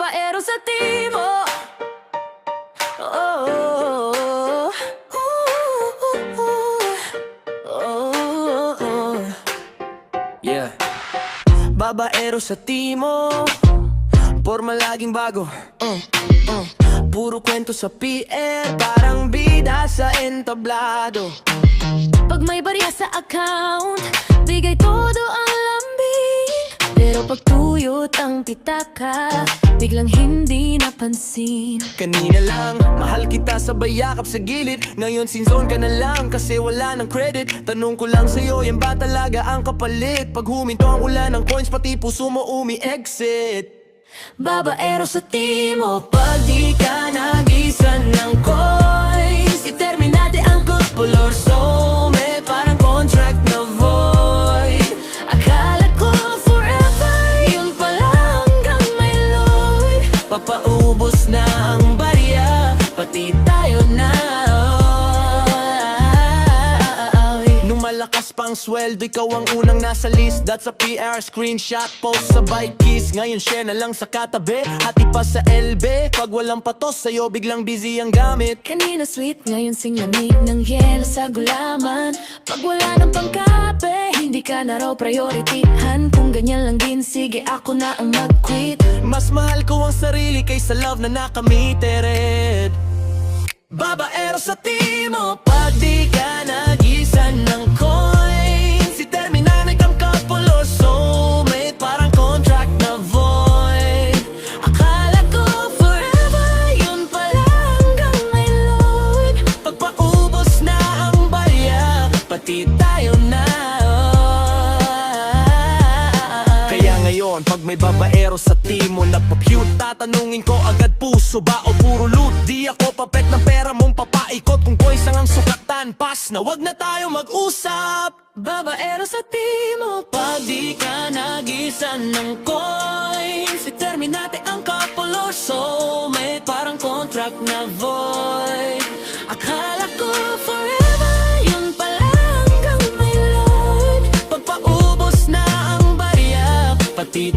babaero sa timo. Oh, oh, oh, oh. Yeah. Babaero sa timo, porma laging bago. Puro kwento sa PR, parang bida sa entablado. Pag may barya sa account, bigay todo ang lambing. Pero pag tuyot ang pitaka, biglang hindi napansin. Kanina lang, mahal kita sabay yakap sa gilid. Ngayon sinzone ka na lang kasi wala ng credit. Tanong ko lang sa'yo, yan ba talaga ang kapalit? Pag huminto ang ulan ng coins, pati puso mo umi-exit. Babaero sa timo, pag di ka nagisan ng coins, iterminate ang couple or soulmate, parang contract na void. Akala ko forever, yun pala hanggang may load. Papaubos na ang barya, pati tayo na. Nung malakas pang sweldo, ikaw ang unang nasa list. That's a PR screenshot, post sabay kiss. Ngayon share na lang sa katabi, hati pa sa LB. Pag walang patos sa'yo, biglang busy ang gamit. Kanina sweet, ngayon sing lamig ng yelo sa gulaman. Pag wala ng pangkape, hindi ka na raw priorityhan. Kung ganyan lang din, sige ako na ang mag-quit. Mas mahal ko ang sarili kaysa love na nakamited. Babaero sa timo, pag di ka nagisan ng coins, iterminate ang couple or soulmate, parang contract na void. Akala ko forever, yun pala hanggang may load. Pagpaubos na ang barya, pati tayo na. Kaya ngayon, pag may babaero sa timo, nagpa-pute, tatanungin ko agad, puso ba o puro loot? Di ako papet ng pera mong papaikot. Kung coins ang sukatan, pass na wag na tayo mag-usap. Babaero sa timo, pag di ka nagisan ng coins, iterminate ang couple or soulmate, parang contract na void. Akala ko forever, yun pala hanggang may load. Pagpaubos na ang barya, pati